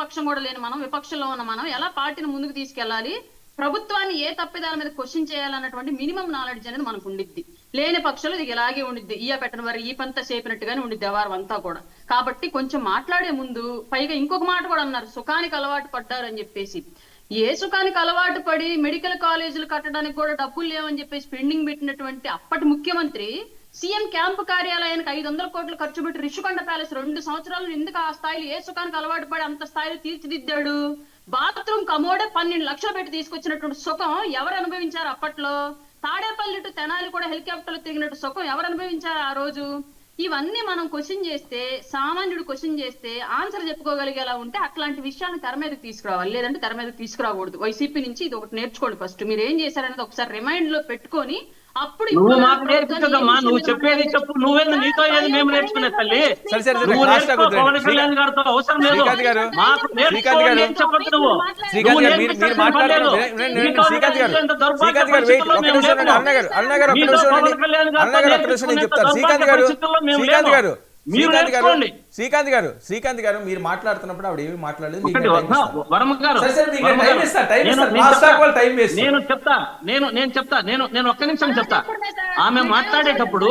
ప్రతిపక్షం కూడా లేని మనం, విపక్షంలో ఉన్న మనం ఎలా పార్టీని ముందుకు తీసుకెళ్లాలి, ప్రభుత్వాన్ని ఏ తప్పిదాల మీద క్వశ్చన్ చేయాలన్నటువంటి మినిమం నాలెడ్జ్ అనేది మనకు ఉండిద్ది. లేని పక్షంలో ఇది ఇలాగే ఉండిద్ది, పెట్టిన వారు ఈ పంత చేపినట్టుగానే ఉండిద్ది వ్యవహారం అంతా కూడా. కాబట్టి కొంచెం మాట్లాడే ముందు పైగా ఇంకొక మాట కూడా అన్నారు, సుఖానికి అలవాటు పడ్డారని చెప్పేసి. ఏ సుఖానికి అలవాటు పడి మెడికల్ కాలేజీలు కట్టడానికి కూడా డబ్బులు లేవని చెప్పేసి పెండింగ్ పెట్టినటువంటి అప్పటి ముఖ్యమంత్రి సీఎం క్యాంపు కార్యాలయానికి 500 కోట్లు ఖర్చు పెట్టి రిషికొండ ప్యాలెస్ 2 సంవత్సరాలు ఎందుకు ఆ స్థాయిలో ఏ సుఖానికి అలవాటు పడి అంత స్థాయిలో తీర్చిదిద్దాడు? బాత్రూమ్ కమోడే 12 లక్షలు పెట్టి తీసుకొచ్చినటువంటి సుఖం ఎవరు అనుభవించారు అప్పట్లో? తాడేపల్లి టు తెనాలి కూడా హెలికాప్టర్లు తిరిగినట్టు సుఖం ఎవరు అనుభవించారు ఆ రోజు? ఇవన్నీ మనం క్వశ్చన్ చేస్తే, సామాన్యుడు క్వశ్చన్ చేస్తే ఆన్సర్ చెప్పుకోగలిగేలా ఉంటే అట్లాంటి విషయాలను తెర మీదకి తీసుకురావాలి, లేదంటే తెర మీదకి తీసుకురాకూడదు. వైసీపీ నుంచి ఇది ఒకటి నేర్చుకోండి. ఫస్ట్ మీరు ఏం చేశారనేది ఒకసారి రిమైండ్ లో పెట్టుకొని అప్పుడు నువ్వు మాకు నేర్పించదమ్మా, నువ్వు చెప్పేది చెప్పు. నువ్వేందు నీతో ఏది మేము నేర్చుకునే తల్లి? నువ్వు నేర్చుకో, పవన్ కళ్యాణ్ గారితో అవసరం లేదు. మాకు నేర్చుకోవాలి అని చెప్పొద్దు. నువ్వు శ్రీకాంత్ గారు మీరు మాట్లాడుతున్నప్పుడు ఆవిడ ఏమి మాట్లాడలేదు. నేను ఒక్క నిమిషం చెప్తా. ఆమె మాట్లాడేటప్పుడు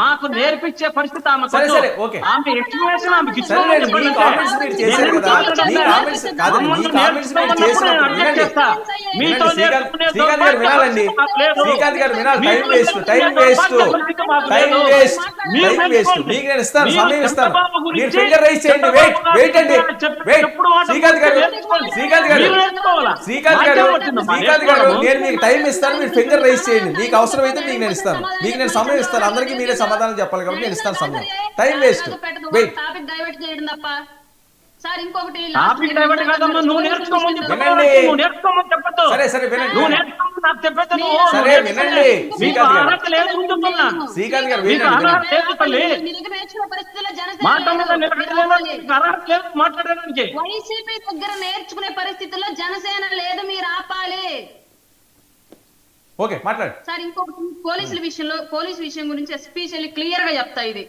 మాకు నేర్పించే పరిస్థితి ఆమె ఎక్స్ప్లెనేషన్ ఆమెకి నేను మీకు టైం ఇస్తాను, మీరు ఫింగర్ రైజ్ చేయండి. మీకు అవసరం అయితే మీకు నేను ఇస్తాను, మీకు నేను సమయం ఇస్తాను. అందరికీ మీరే సమాధానం చెప్పాలి కాబట్టి నేను ఇస్తాను సమయం. Time waste. మాట్లాడడానికి వైసీపీ దగ్గర నేర్చుకునే పరిస్థితుల్లో జనసేన లేదు, మీరు ఆపాలి. ఓకే మాట్లాడు సార్. ఇంకొకటి పోలీసు విషయం గురించి ఎస్పెషల్లీ క్లియర్ గా చెప్తా. ఇది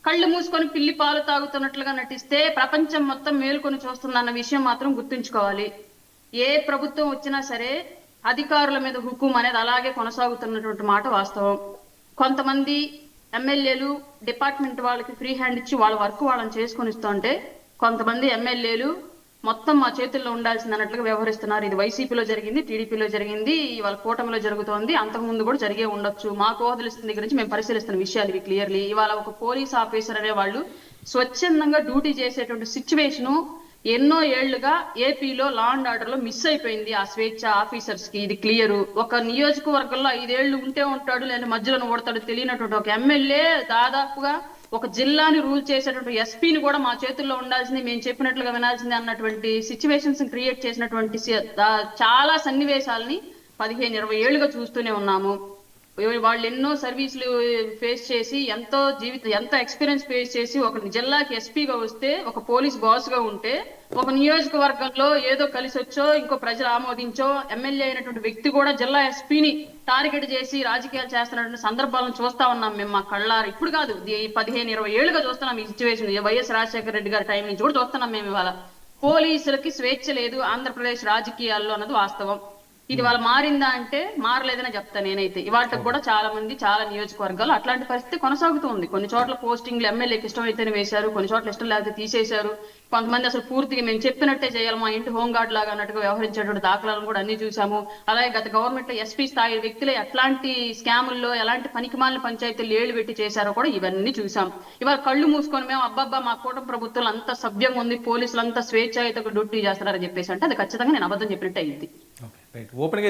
కళ్ళు మూసుకొని పిల్లి పాలు తాగుతున్నట్లుగా నటిస్తే ప్రపంచం మొత్తం మేలుకొని చూస్తుందన్న విషయం మాత్రం గుర్తుంచుకోవాలి. ఏ ప్రభుత్వం వచ్చినా సరే అధికారుల మీద హుకుం అనేది అలాగే కొనసాగుతున్నటువంటి మాట వాస్తవం. కొంతమంది ఎమ్మెల్యేలు డిపార్ట్మెంట్ వాళ్ళకి ఫ్రీ హ్యాండ్ ఇచ్చి వాళ్ళ వర్క్ వాళ్ళని చేసుకొని ఇస్తుంటే, కొంతమంది ఎమ్మెల్యేలు మొత్తం మా చేతుల్లో ఉండాల్సింది అన్నట్లుగా వ్యవహరిస్తున్నారు. ఇది వైసీపీలో జరిగింది, టీడీపీలో జరిగింది, ఇవాళ కూటమిలో జరుగుతోంది, అంతకుముందు కూడా జరిగే ఉండొచ్చు. మాకు తెలుస్తుంది దగ్గర నుంచి మేము పరిశీలిస్తున్న విషయాలు ఇవి క్లియర్లీ. ఇవాళ ఒక పోలీస్ ఆఫీసర్ అనే వాళ్ళు స్వచ్ఛందంగా డ్యూటీ చేసేటువంటి సిచ్యువేషను ఎన్నో ఏళ్లుగా ఏపీలో లా అండ్ ఆర్డర్ లో మిస్ అయిపోయింది ఆ స్వేచ్ఛ ఆఫీసర్స్ కి. ఇది క్లియర్. ఒక నియోజకవర్గంలో 5 ఏళ్లు ఉంటే ఉంటాడు, లేదా మధ్యలో ఓడతాడు తెలియనటువంటి ఒక ఎమ్మెల్యే దాదాపుగా ఒక జిల్లాని రూల్ చేసేటువంటి ఎస్పీని కూడా మా చేతుల్లో ఉండాల్సింది, మేము చెప్పినట్లుగా వినాల్సింది అన్నటువంటి సిచ్యువేషన్స్ క్రియేట్ చేసినటువంటి చాలా సన్నివేశాలని 15-20 ఏళ్లుగా చూస్తూనే ఉన్నాము. వాళ్ళు ఎన్నో సర్వీసులు ఫేస్ చేసి ఎంతో ఎక్స్పీరియన్స్ ఫేస్ చేసి ఒక జిల్లాకి ఎస్పీగా వస్తే, ఒక పోలీస్ బాస్ గా ఉంటే, ఒక నియోజకవర్గంలో ఏదో కలిసి వచ్చో ఇంకో ప్రజలు ఆమోదించో ఎమ్మెల్యే అయినటువంటి వ్యక్తి కూడా జిల్లా ఎస్పీని టార్గెట్ చేసి రాజకీయాలు చేస్తున్నటువంటి సందర్భాలను చూస్తా ఉన్నాం మేము మా కళ్ళారు. ఇప్పుడు కాదు, 15-20 ఏళ్లుగా చూస్తున్నాం ఈ సిచ్యువేషన్. వైఎస్ రాజశేఖర రెడ్డి గారి టైం నుంచి కూడా చూస్తున్నాం మేము. ఇవాళ పోలీసులకి స్వేచ్ఛ లేదు ఆంధ్రప్రదేశ్ రాజకీయాల్లో అన్నది వాస్తవం. ఇది వాళ్ళ మారిందా అంటే మారలేదని చెప్తా నేనైతే. ఇవాళకి కూడా చాలా మంది చాలా నియోజకవర్గాలు అట్లాంటి పరిస్థితి కొనసాగుతూ ఉంది. కొన్ని చోట్ల పోస్టింగ్లు ఎమ్మెల్యేకి ఇష్టం అయితేనే వేశారు, కొన్ని చోట్ల ఇష్టం లేకపోతే తీసేశారు. కొంతమంది అసలు పూర్తిగా మేము చెప్పినట్టే చేయాలి, మా ఇంటి హోంగార్డ్ లాగా అన్నట్టుగా వ్యవహరించేటువంటి దాఖలాలను కూడా అన్ని చూసాము. అలాగే గత గవర్నమెంట్ లో ఎస్పీ స్థాయి వ్యక్తులే ఎట్లాంటి స్కాముల్లో ఎలాంటి పనికిమాలిన పంచాయతీలు ఏళ్లు పెట్టి చేశారో కూడా ఇవన్నీ చూసాం. ఇవాళ కళ్ళు మూసుకొని మేము అబ్బబ్బా మా కూటమి ప్రభుత్వం అంతా సభ్యంగా ఉంది, పోలీసులు అంతా స్వేచ్ఛాయుతంగా డ్యూటీ చేస్తున్నారని చెప్పేసి అంటే అది ఖచ్చితంగా నేను అబద్ధం చెప్పినట్టు అయింది. ఓపెన్ గా